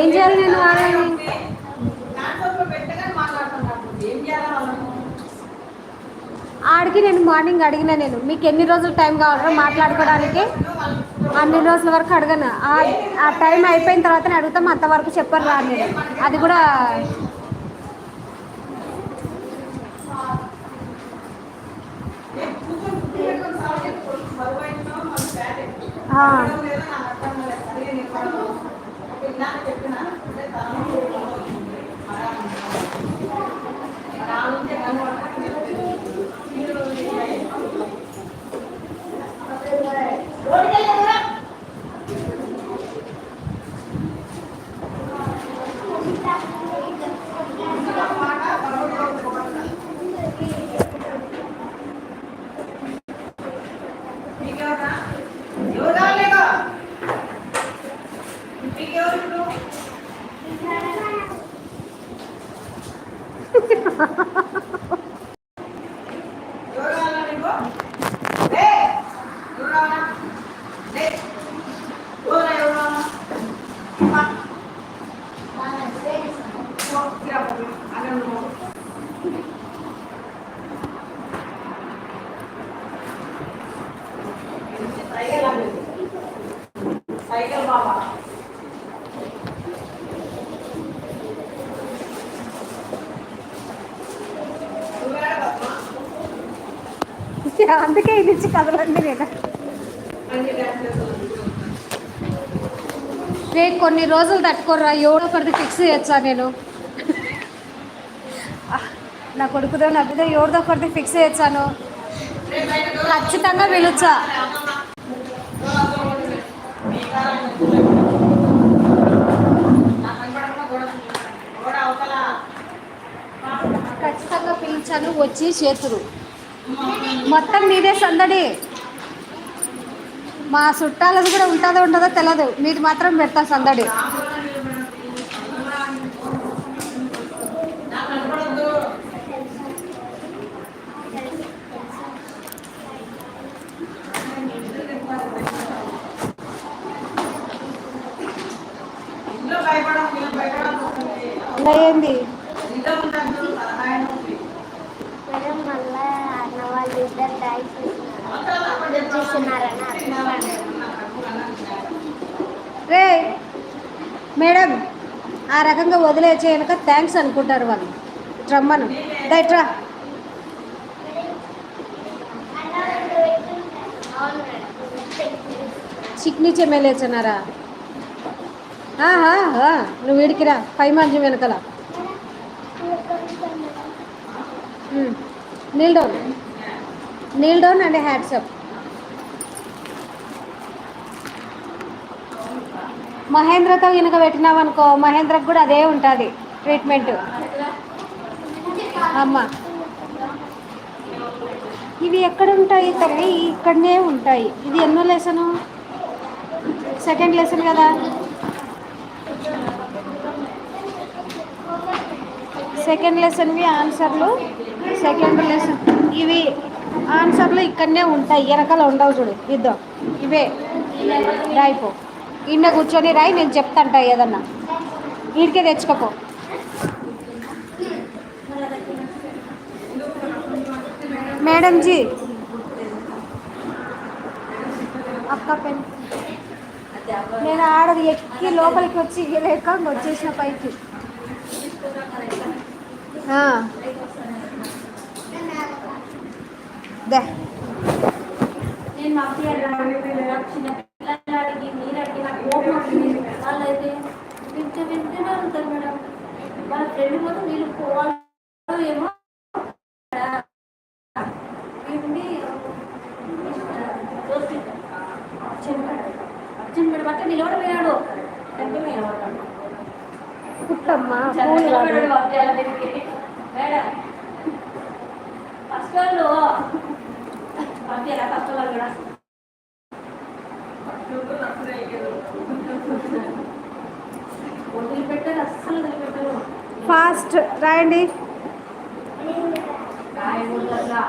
ఏం చేయాలి నేను వాళ్ళని? ఆడికి నేను మార్నింగ్ అడిగిన, నేను మీకు ఎన్ని రోజులు టైం కావాలో మాట్లాడుకోవడానికి, అన్ని రోజుల వరకు అడగను. ఆ టైం అయిపోయిన తర్వాత నేను అడుగుతాం, అంతవరకు చెప్పరు రా నేను. అది కూడా అందుకే ఇది ఇచ్చి కదలండి నేను. రే కొన్ని రోజులు తట్టుకోర్రా, ఎవడో ఒకటి ఫిక్స్ చేయొచ్చా నేను? నా కొడుకుదో నవ్వుదో ఎవరిదో ఒకటి ఫిక్స్ చేయొచ్చాను, ఖచ్చితంగా పిలుచా. ఖచ్చితంగా పిలిచాను, వచ్చి చేతురు. మొత్తం మీదే సందడి. మా చుట్టాలది కూడా ఉంటుందో తెలియదు, మీది మాత్రం పెడతా సందడి. ఏంది రే మేడం, ఆ రకంగా వదిలేచే వెనక థ్యాంక్స్ అనుకుంటారు వాళ్ళు. రమ్మను దైట్రా. చిక్నీ చెమేలేచన్నారా? నువ్వు వీడికిరా, పై మంచం వెనకల. Kneel down and hands up. మహేంద్రతో కనుక పెట్టినామనుకో, మహేంద్రకు కూడా అదే ఉంటుంది ట్రీట్మెంట్. అమ్మ ఇవి ఎక్కడ ఉంటాయి తల్లి? ఇక్కడనే ఉంటాయి. ఇది ఎన్నో లెసను? సెకండ్ లెసన్ కదా. సెకండ్ లెసన్వి ఆన్సర్లు, సెకండ్ లెసన్ ఇవి ఆన్సర్లు ఇక్కడనే ఉంటాయి, వెనకాల ఉండవు చూడు. ఇద్దాం ఇవే రాయిపో. ఇన్న కూర్చొని రాయి, నేను చెప్తాంటా ఏదన్నా. వీడికే తెచ్చుకోపో. మేడం జీ అక్క పెన్. నేను ఆడది ఎక్కి లోపలికి వచ్చి లేక వచ్చేసిన పైకి. దే వాళ్ళైతే వింటూనే ఉంటారు మేడం. వాళ్ళ ఫ్రెండ్ కూడా వీళ్ళు పోవాలి ఏమో అర్జున్ మేడం అక్కడ నిలబడిపోయాడు. పుట్టమ్మా మేడం ఫస్ట్ వాళ్ళు పంపించారా? ఫస్ట్ వాళ్ళు కూడా వదిలిపెట్టారు, అస్సలు వదిలిపెట్టారు. ఫాస్ట్ రాయండి. రాయకూడదు.